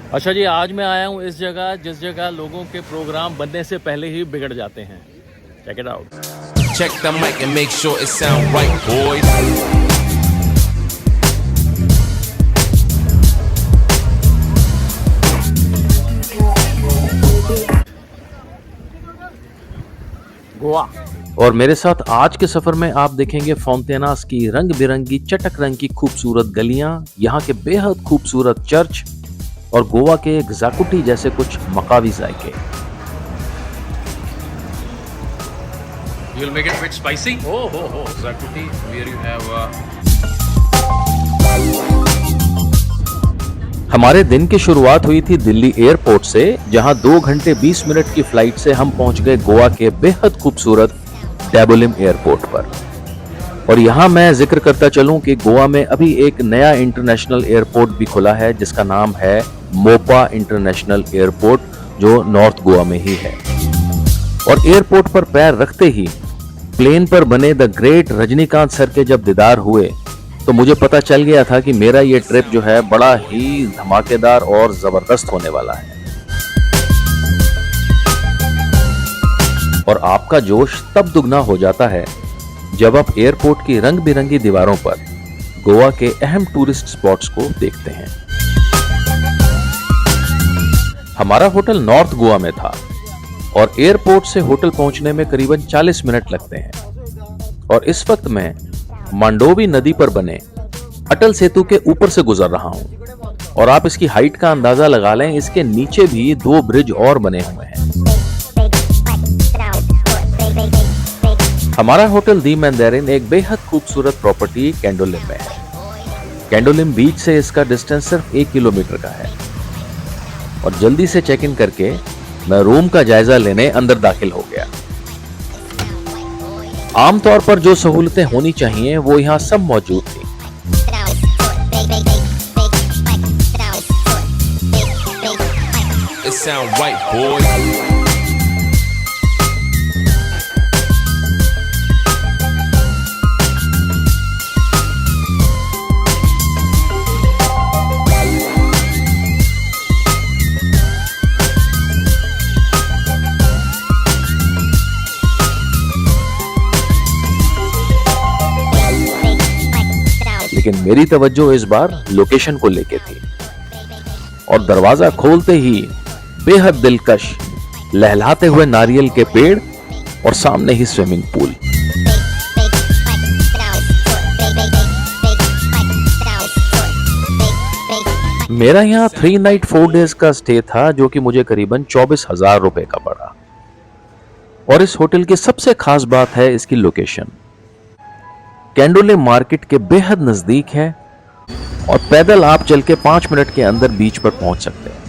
अच्छा जी, आज मैं आया हूँ इस जगह जिस जगह लोगों के प्रोग्राम बनने से पहले ही बिगड़ जाते हैं। Check it out. Check the mic and make sure it sound right, boys. Goa. और मेरे साथ आज के सफर में आप देखेंगे फॉन्टेनास की रंग बिरंगी चटक रंग की खूबसूरत गलियां, यहाँ के बेहद खूबसूरत चर्च और गोवा के गजाकुटी जैसे कुछ मकावी जायके। You'll make it a bit spicy. Oh, Zakuti, where you have हमारे दिन की शुरुआत हुई थी दिल्ली एयरपोर्ट से, जहां 2 घंटे 20 मिनट की फ्लाइट से हम पहुंच गए गोवा के बेहद खूबसूरत डेबोलिम एयरपोर्ट पर। और यहां मैं जिक्र करता चलूं कि गोवा में अभी एक नया इंटरनेशनल एयरपोर्ट भी खुला है जिसका नाम है मोपा इंटरनेशनल एयरपोर्ट, जो नॉर्थ गोवा में ही है। और एयरपोर्ट पर पैर रखते ही प्लेन पर बने द ग्रेट रजनीकांत सर के जब दीदार हुए तो मुझे पता चल गया था कि मेरा ये ट्रिप जो है बड़ा ही धमाकेदार और जबरदस्त होने वाला है। और आपका जोश तब दुगना हो जाता है जब आप एयरपोर्ट की रंग बिरंगी दीवारों पर गोवा के अहम टूरिस्ट स्पॉट्स को देखते हैं। हमारा होटल नॉर्थ गोवा में था और एयरपोर्ट से होटल पहुंचने में करीबन 40 मिनट लगते हैं। और इस वक्त मैं मांडोवी नदी पर बने अटल सेतु के ऊपर से गुजर रहा हूं और आप इसकी हाइट का अंदाजा लगा लें, इसके नीचे भी 2 ब्रिज और बने हुए हैं। हमारा होटल दी मैंडेरिन एक बेहद खूबसूरत प्रॉपर्टी कैंडोलिम में है। कैंडोलिम बीच से इसका डिस्टेंस सिर्फ 1 किलोमीटर का है। और जल्दी से चेक इन करके मैं रूम का जायजा लेने अंदर दाखिल हो गया। आमतौर पर जो सहूलतें होनी चाहिए वो यहाँ सब मौजूद थी। It sound right, boys. लेकिन मेरी तवज्जो इस बार लोकेशन को लेके थी और दरवाजा खोलते ही बेहद दिलकश लहलाते हुए नारियल के पेड़ और सामने ही स्विमिंग पूल। मेरा यहाँ 3 नाइट 4 डेज का स्टे था जो कि मुझे करीबन 24,000 रुपए का पड़ा। और इस होटल की सबसे खास बात है इसकी लोकेशन। कैंडोलिम मार्केट के बेहद नजदीक है और पैदल आप चल के 5 मिनट के अंदर बीच पर पहुंच सकते हैं।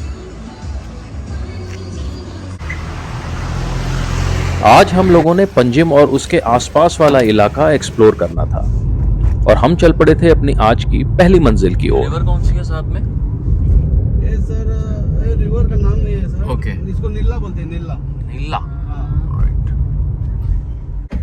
आज हम लोगों ने पंजिम और उसके आसपास वाला इलाका एक्सप्लोर करना था और हम चल पड़े थे अपनी आज की पहली मंजिल की ओर। रिवर कौन सी है साथ में? ये सर रिवर का नाम नहीं है सर। ओके। इसको नीला बोलते हैं, नीला। नीला।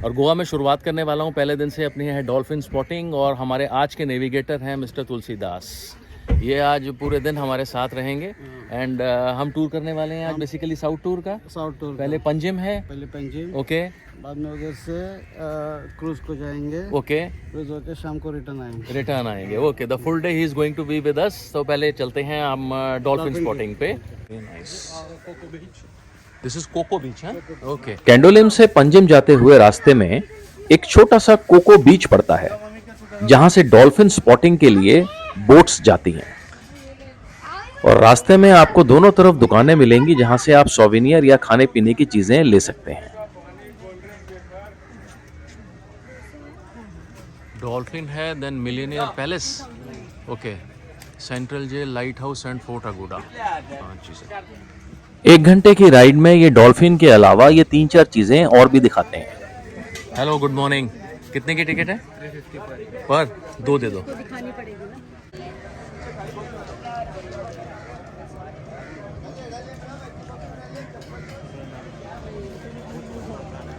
और गोवा में शुरुआत करने वाला हूँ पहले दिन से अपनी है डॉल्फिन स्पॉटिंग। और हमारे आज के नेविगेटर हैं मिस्टर तुलसीदास। ये आज पूरे दिन हमारे साथ रहेंगे एंड हम टूर करने वाले हैं आज बेसिकली साउथ टूर का। साउथ टूर पहले पंजिम है। पहले पंजिम, ओके। बाद में उधर से क्रूज को जाएंगे। ओके। क्रूज होके शाम को रिटर्न आएंगे। Okay, the full day he is going to be with us. तो पहले चलते हैं हम डॉल्फिन स्पॉटिंग पे। दिस इज कोको बीच है। ओके। कैंडोलिम से पंजिम जाते हुए रास्ते में एक छोटा सा कोको बीच पड़ता है जहां से डॉल्फिन स्पॉटिंग के लिए बोट्स जाती हैं। और रास्ते में आपको दोनों तरफ दुकानें मिलेंगी जहां से आप सोवेनियर या खाने पीने की चीजें ले सकते हैं। डॉल्फिन है, then millionaire palace. Okay. Central jail, lighthouse and fort Aguada. 5 चीजें। 1 घंटे की राइड में ये डॉल्फिन के अलावा ये 3-4 चीजें और भी दिखाते हैं। Hello, good morning. कितने की टिकट है? 350 पर 2 दे दो।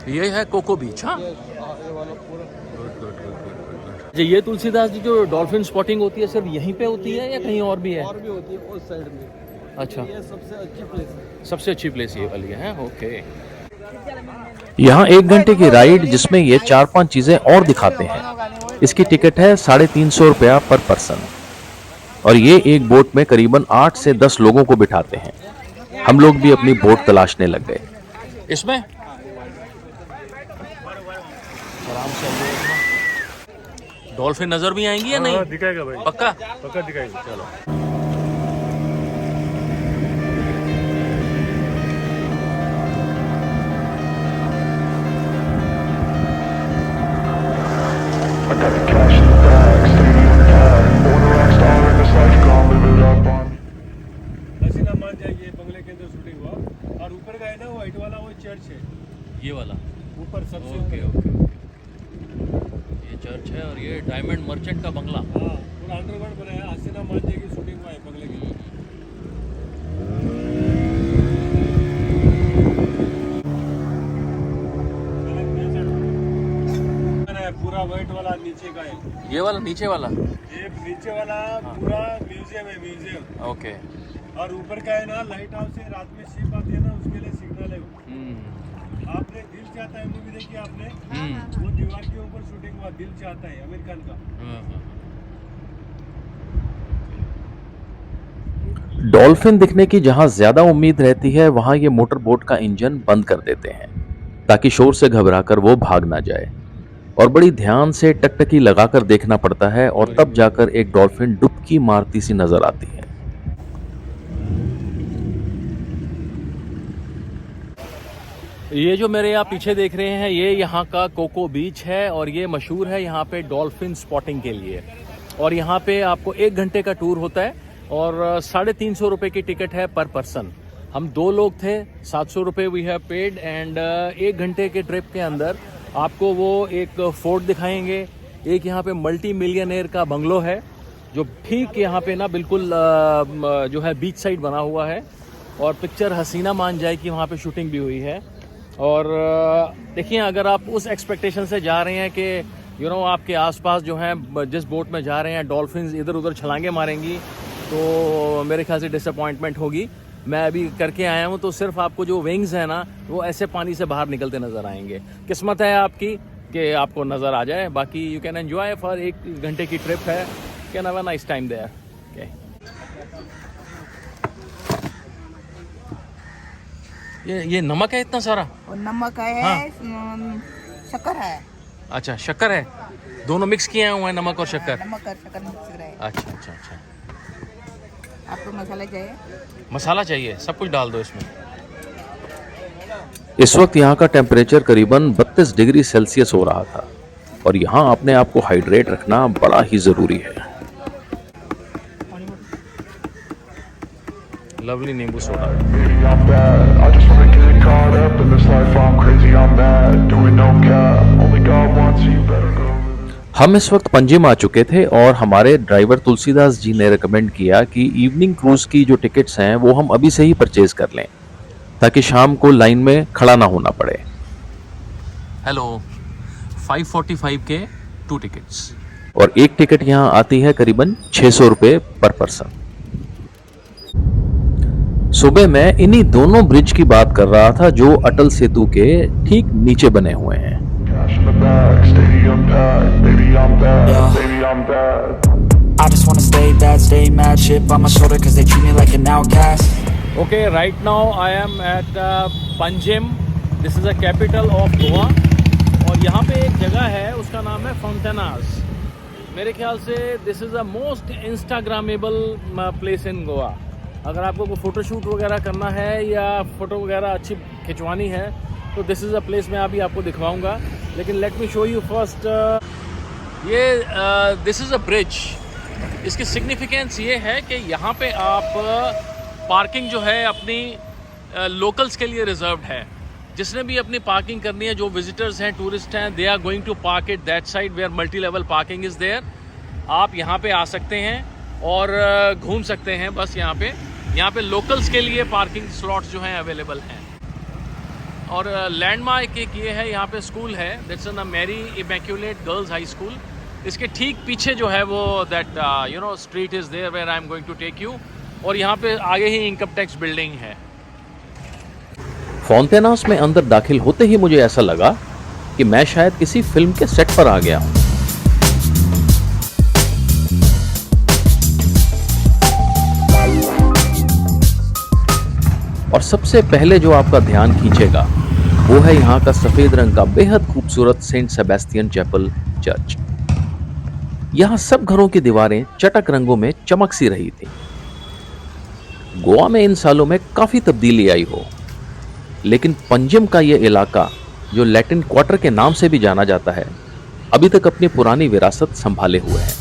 ये है कोको बीच। हाँ, ये तुलसीदास जी जो डॉल्फिन स्पॉटिंग होती है सिर्फ यहीं पे होती है या कहीं और भी है? और भी होती है उस साइड में। अच्छा, ये सबसे अच्छी प्लेस है। सबसे अच्छी प्लेस ये वाली है। ओके, यहाँ 1 घंटे की राइड जिसमें ये 4-5 चीजें और दिखाते हैं। इसकी टिकट है 350 रुपया पर पर्सन और ये एक बोट में करीबन 8 से 10 लोगों को बिठाते हैं। हम लोग भी अपनी बोट तलाशने लग गए। इसमें आराम से डॉल्फिन नजर भी आएंगी या नहीं? दिखाएगा भाई, पक्का? पक्का दिखाएगा। चलो। हसीना मान जाएगी, बंगले के अंदर शूटिंग हुआ और ऊपर का है ना व्हाइट वाला, वो चर्च है ये वाला। ऊपर सबसे ओके ऊपर। ओके ओके, ये चर्च है और ये डायमंड मर्चेंट का बंगला। हाँ, पूरा अंडरग्राउंड बनाया। हसीना मान जाएगी शूटिंग हुआ है बंगले के अंदर। पूरा व्हाइट वाला नीचे का है। ये वाला नीचे वाला। ये नीचे वाला पूरा म्यूजियम है, म्यूजियम। ओके। और ऊपर का है ना लाइट हाउस है, रात में शिप आती है ना, उसके लिए सिग्नल है वो। आपने दिल चाहता है मूवी देखी आपने? वो दीवार के ऊपर शूटिंग हुआ, दिल चाहता है, आमिर खान का। डॉल्फिन दिखने की जहां ज्यादा उम्मीद रहती है वहां ये मोटर बोट का इंजन बंद कर देते हैं ताकि शोर से घबराकर वो भाग ना जाए और बड़ी ध्यान से टकटकी लगाकर देखना पड़ता है और तब जाकर एक डॉल्फिन डुबकी मारती सी नजर आती है। ये जो मेरे आप पीछे देख रहे हैं ये यहाँ का कोको बीच है और ये मशहूर है यहाँ पे डॉल्फिन स्पॉटिंग के लिए। और यहाँ पे आपको 1 घंटे का टूर होता है और 350 रुपये की टिकट है पर पर्सन। हम 2 लोग थे, 700 रुपये वी हैव पेड एंड 1 घंटे के ट्रिप के अंदर आपको वो एक फोर्ट दिखाएंगे। एक यहाँ पे मल्टी मिलियनेयर का बंगलो है जो ठीक यहाँ पे ना बिल्कुल जो है बीच साइड बना हुआ है और पिक्चर हसीना मान जाए कि वहाँ पे शूटिंग भी हुई है। और देखिए अगर आप उस एक्सपेक्टेशन से जा रहे हैं कि आपके आसपास जो हैं जिस बोट में जा रहे हैं डॉल्फिन्स इधर उधर छलांगे मारेंगी तो मेरे ख्याल से डिसअपॉइंटमेंट होगी। मैं अभी करके आया हूँ तो सिर्फ आपको जो विंग्स है ना वो ऐसे पानी से बाहर निकलते नज़र आएंगे। किस्मत है आपकी कि आपको नज़र आ जाए, बाकी यू कैन एंजॉय फॉर 1 घंटे की ट्रिप है। Can have a nice time there. Okay, ये नमक है इतना सारा? और नमक है, हाँ। शक्कर है। अच्छा, शक्कर है, दोनों मिक्स किए हुए हैं नमक और शक्कर। नमक और शक्कर मिक्स है। अच्छा अच्छा अच्छा। आपको मसाला चाहिए? मसाला चाहिए, सब कुछ डाल दो इसमें। इस वक्त यहाँ का टेम्परेचर करीबन 32 डिग्री सेल्सियस हो रहा था और यहाँ अपने आप को हाइड्रेट रखना बड़ा ही जरूरी है। लवली नींबू soda. Baby, I'm bad. I just wanna get caught up in this life. I'm crazy, I'm mad. Doing no cap. Only God wants you, better go live it. हम इस वक्त पंजिम आ चुके थे और हमारे ड्राइवर तुलसीदास जी ने रिकमेंड किया कि इवनिंग क्रूज की जो टिकट्स हैं वो हम अभी से ही परचेज कर लें ताकि शाम को लाइन में खड़ा ना होना पड़े। हेलो, 545 के 2 टिकट्स। और एक टिकट यहाँ आती है करीबन 600 रुपये पर पर्सन। सुबह मैं इन्हीं दोनों ब्रिज की बात कर रहा था जो अटल सेतु के ठीक नीचे बने हुए हैं। Cash in the bag, stadium packed. Baby, I'm bad. Baby, I'm bad. I just wanna stay bad, stay mad, chip on my shoulder cause they treat me like an outcast. Okay, right now I am at Panjim. This is the capital of Goa. और यहाँ पे एक जगह है उसका नाम है Fontanas. मेरे ख्याल से this is the most Instagrammable place in Goa. अगर आपको कोई फ़ोटोशूट वगैरह करना है या फ़ोटो वगैरह अच्छी खिंचवानी है तो दिस इज़ अ प्लेस मैं अभी आपको दिखवाऊंगा। लेकिन let me show you first ये दिस इज़ अ ब्रिज। इसकी सिग्निफिकेंस ये है कि यहाँ पे आप पार्किंग जो है अपनी लोकल्स के लिए रिजर्व्ड है। जिसने भी अपनी पार्किंग करनी है, जो विजिटर्स हैं, टूरिस्ट हैं, they are going to park it that side where multi level parking is there. आप यहाँ पे आ सकते हैं और घूम सकते हैं। बस यहाँ पे लोकल्स के लिए पार्किंग स्लॉट्स जो हैं अवेलेबल हैं। और लैंडमार्क एक ये है, यहाँ पे स्कूल है, that's a Mary Immaculate girls high school. इसके ठीक पीछे जो है वो that street is there where I am going to take you. और यहाँ पे आगे ही इनकम टैक्स बिल्डिंग है। फोंतेनास में अंदर दाखिल होते ही मुझे ऐसा लगा कि मैं शायद किसी फिल्म के सेट पर आ गया हूं। और सबसे पहले जो आपका ध्यान खींचेगा वो है यहाँ का सफेद रंग का बेहद खूबसूरत सेंट सेबेस्टियन चैपल चर्च। यहाँ सब घरों की दीवारें चटक रंगों में चमक सी रही थी। गोवा में इन सालों में काफी तब्दीली आई हो, लेकिन पंजिम का यह इलाका जो लैटिन क्वार्टर के नाम से भी जाना जाता है, अभी तक अपनी पुरानी विरासत संभाले हुए है।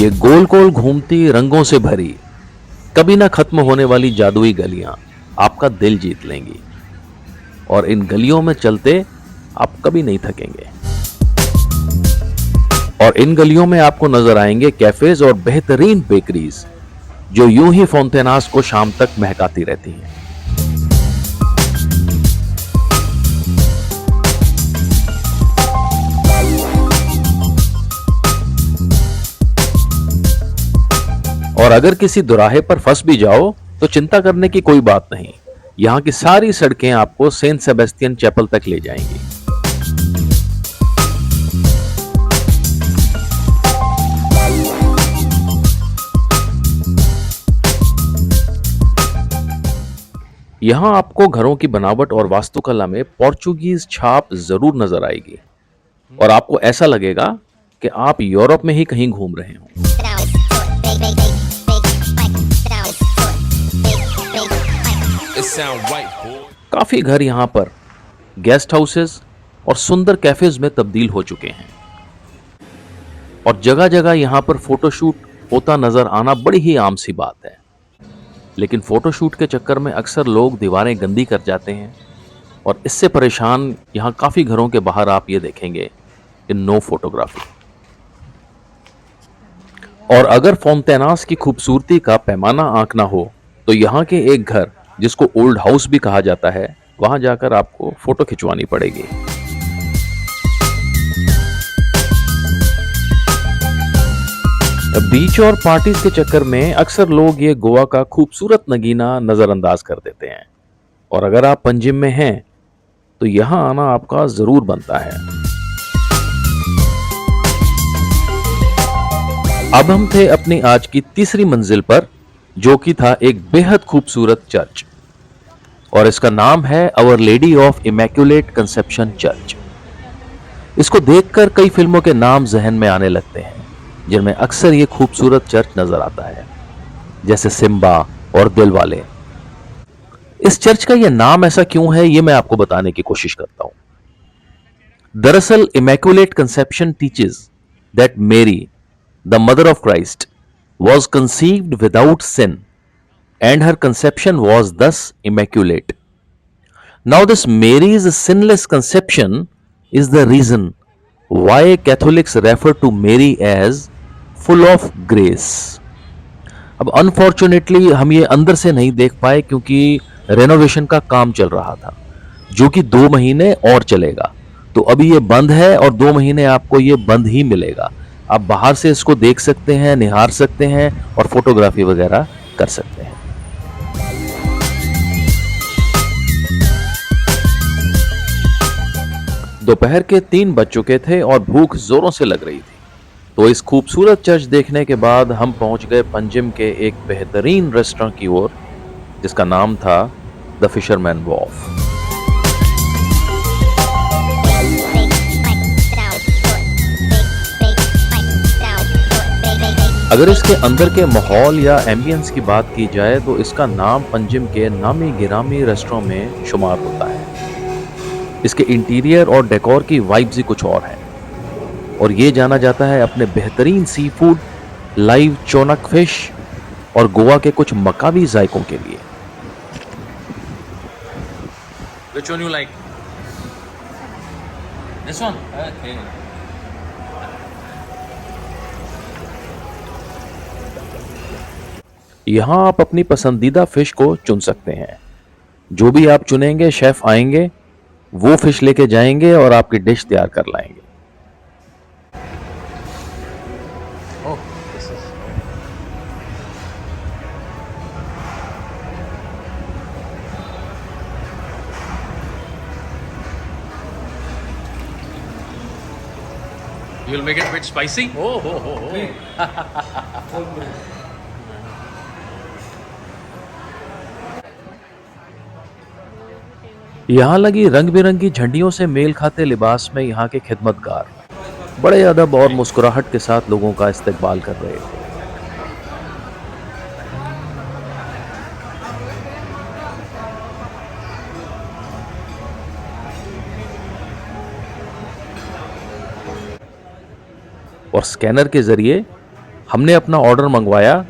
ये गोल गोल घूमती, रंगों से भरी, कभी ना खत्म होने वाली जादुई गलियां आपका दिल जीत लेंगी और इन गलियों में चलते आप कभी नहीं थकेंगे। और इन गलियों में आपको नजर आएंगे कैफेज और बेहतरीन बेकरीज जो यूं ही फोंतेनास को शाम तक महकाती रहती हैं। और अगर किसी दुराहे पर फंस भी जाओ तो चिंता करने की कोई बात नहीं, यहां की सारी सड़कें आपको सेंट सेबेस्टियन चैपल तक ले जाएंगी। यहां आपको घरों की बनावट और वास्तुकला में पोर्चुगीज छाप जरूर नजर आएगी और आपको ऐसा लगेगा कि आप यूरोप में ही कहीं घूम रहे हो। It sound right, boy. काफी घर यहां पर गेस्ट हाउसेस और सुंदर कैफेज में तब्दील हो चुके हैं और जगह जगह यहां पर फोटोशूट होता नजर आना बड़ी ही आम सी बात है। लेकिन फोटोशूट के चक्कर में अक्सर लोग दीवारें गंदी कर जाते हैं और इससे परेशान यहां काफी घरों के बाहर आप ये देखेंगे कि नो फोटोग्राफी। और अगर फोंतेनास की खूबसूरती का पैमाना आंकना हो तो यहां के एक घर जिसको ओल्ड हाउस भी कहा जाता है, वहां जाकर आपको फोटो खिंचवानी पड़ेगी। बीच और पार्टीज के चक्कर में अक्सर लोग ये गोवा का खूबसूरत नगीना नजरअंदाज कर देते हैं और अगर आप पंजिम में हैं तो यहां आना आपका जरूर बनता है। अब हम थे अपनी आज की तीसरी मंजिल पर, जो कि था एक बेहद खूबसूरत चर्च और इसका नाम है Our Lady of Immaculate Conception Church. इसको देखकर कई फिल्मों के नाम जहन में आने लगते हैं जिनमें अक्सर ये खूबसूरत चर्च नजर आता है, जैसे सिम्बा और दिलवाले। इस चर्च का ये नाम ऐसा क्यों है, ये मैं आपको बताने की कोशिश करता हूं। दरअसल इमैक्युलेट कंसेप्शन टीचेस दैट मेरी the mother of Christ was conceived without sin and her conception was thus immaculate. Now this Mary's sinless conception is the reason why Catholics refer to Mary as full of grace. अब unfortunately हम ये अंदर से नहीं देख पाए क्योंकि renovation का काम चल रहा था जो कि 2 महीने और चलेगा, तो अभी ये बंद है और 2 महीने आपको ये बंद ही मिलेगा। आप बाहर से इसको देख सकते हैं, निहार सकते हैं और फोटोग्राफी वगैरह कर सकते हैं। दोपहर के 3 बज चुके थे और भूख जोरों से लग रही थी, तो इस खूबसूरत चर्च देखने के बाद हम पहुंच गए पंजिम के एक बेहतरीन रेस्टोरेंट की ओर जिसका नाम था द फिशरमैन वॉफ। अगर इसके अंदर के माहौल या एम्बियंस की बात की जाए तो इसका नाम पंजिम के नामी गिरामी रेस्टोरेंट में शुमार होता है। इसके इंटीरियर और डेकोर की वाइब्स ही कुछ और है और ये जाना जाता है अपने बेहतरीन सी फूड, लाइव चोनक फिश और गोवा के कुछ मकामी जायकों के लिए। Which one you like? This one? Okay. यहां आप अपनी पसंदीदा फिश को चुन सकते हैं। जो भी आप चुनेंगे शेफ आएंगे, वो फिश लेके जाएंगे और आपकी डिश तैयार कर लाएंगे। Oh, this is. You'll make it a bit spicy? Oh, ho, ho, ho. यहाँ लगी रंग बिरंगी झंडियों से मेल खाते लिबास में यहाँ के खिदमतगार बड़े अदब और मुस्कुराहट के साथ लोगों का इस्तकबाल कर रहे थे। और स्कैनर के जरिए हमने अपना ऑर्डर मंगवाया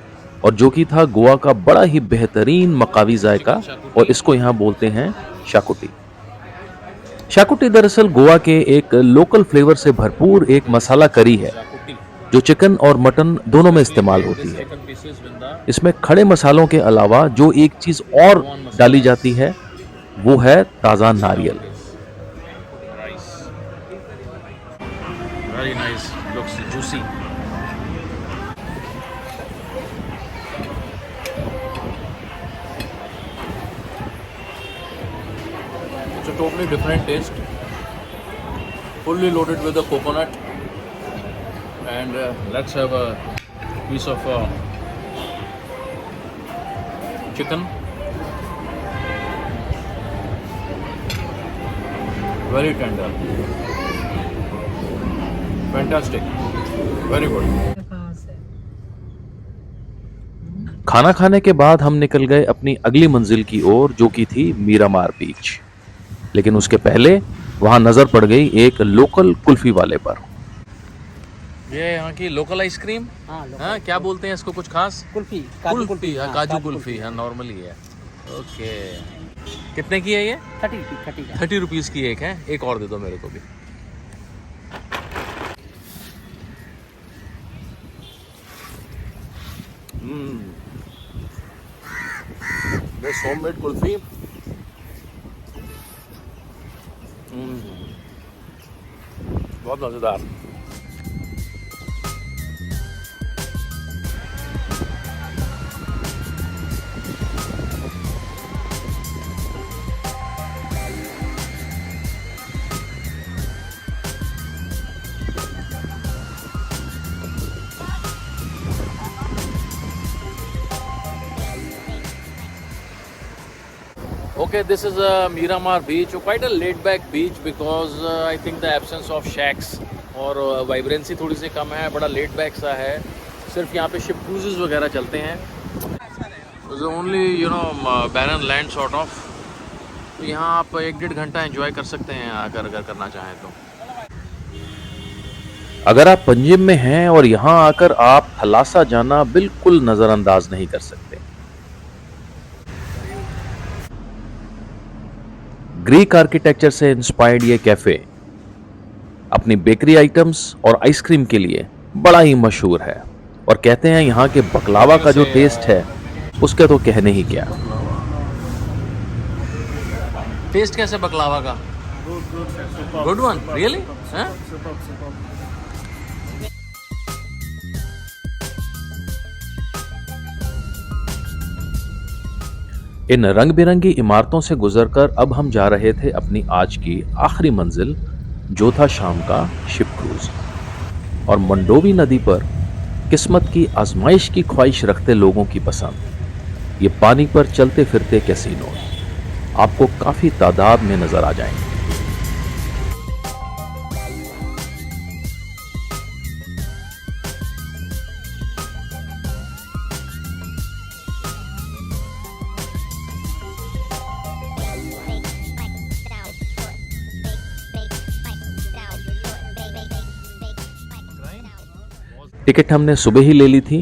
और जो कि था गोवा का बड़ा ही बेहतरीन मकावी जायका, और इसको यहाँ बोलते हैं शाकुटी। शाकुटी दरअसल गोवा के एक लोकल फ्लेवर से भरपूर एक मसाला करी है जो चिकन और मटन दोनों में इस्तेमाल होती है। इसमें खड़े मसालों के अलावा जो एक चीज और डाली जाती है वो है ताजा नारियल। Very nice. Looks juicy. It's a totally different taste. Fully loaded with the coconut. And let's have a piece of chicken. Very tender. Fantastic. Very good. खाना खाने के बाद हम निकल गए अपनी अगली मंजिल की ओर जो कि थी मीरामार बीच, लेकिन उसके पहले वहां नजर पड़ गई एक लोकल कुल्फी वाले पर। ये यहाँ की लोकल आइसक्रीम। हाँ, क्या बोलते हैं इसको, कुछ खास? कुल्फी, कुल्फी, हाँ, काजू कुल्फी, हाँ, नॉर्मली है। ओके, कितने की है ये? 30 रुपीज़ की एक है। एक और दे दो मेरे को भी। This homemade kulfi. बहुत मज़ेदार। Okay, this is a Miramar beach, quite a laid-back beach because I think the absence of shacks और वाइब्रेंसी थोड़ी सी कम है, बड़ा laid-back सा है। सिर्फ यहाँ पे शिप क्रूजेस वगैरह चलते हैं। It's only barren land sort of। तो यहाँ आप 1-1.5 घंटा एंजॉय कर सकते हैं अगर करना चाहें तो। अगर आप पंजिम में हैं और यहाँ आकर आप थलासा जाना बिल्कुल नजरअंदाज नहीं कर सकते। ग्रीक आर्किटेक्चर से इंस्पायर्ड ये कैफे अपनी बेकरी आइटम्स और आइसक्रीम के लिए बड़ा ही मशहूर है, और कहते हैं यहाँ के बकलावा का जो टेस्ट है उसके तो कहने ही क्या। टेस्ट कैसे बकलावा का? Good one, really? इन रंग बिरंगी इमारतों से गुजरकर अब हम जा रहे थे अपनी आज की आखिरी मंजिल जो था शाम का शिप क्रूज। और मंडोवी नदी पर किस्मत की आजमाइश की ख्वाहिश रखते लोगों की पसंद ये पानी पर चलते फिरते कैसीनो आपको काफी तादाद में नजर आ जाएंगे। टिकट हमने सुबह ही ले ली थी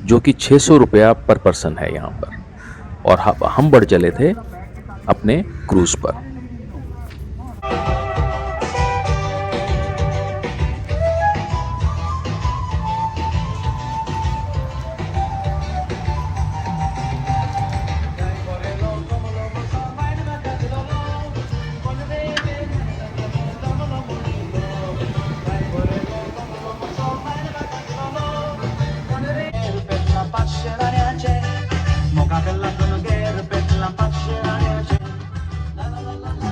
जो कि 600 रुपया पर पर्सन है यहाँ पर, और हम बढ़ चले थे अपने क्रूज पर।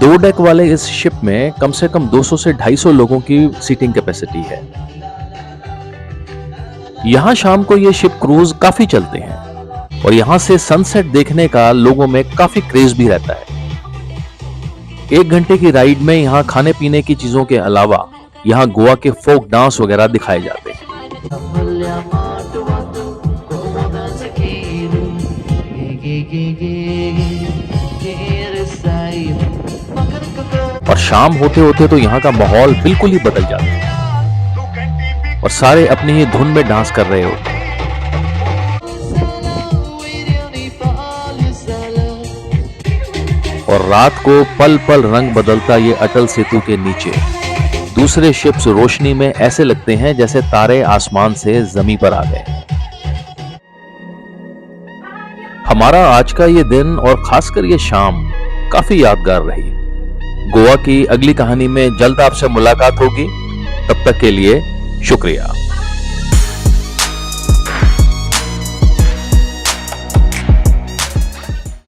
2 डेक वाले इस शिप में कम से कम 200 से 250 लोगों की सीटिंग कैपेसिटी है। यहां शाम को ये शिप क्रूज काफी चलते हैं और यहां से सनसेट देखने का लोगों में काफी क्रेज भी रहता है। 1 घंटे की राइड में यहां खाने पीने की चीजों के अलावा यहां गोवा के फोक डांस वगैरह दिखाए जाते हैं। और शाम होते होते तो यहाँ का माहौल बिल्कुल ही बदल जाता है और सारे अपनी ही धुन में डांस कर रहे होते हैं। और रात को पल पल रंग बदलता ये अटल सेतु के नीचे दूसरे शिप्स रोशनी में ऐसे लगते हैं जैसे तारे आसमान से जमीन पर आ गए। हमारा आज का ये दिन और खासकर ये शाम काफी यादगार रही। गोवा की अगली कहानी में जल्द आपसे मुलाकात होगी। तब तक के लिए शुक्रिया।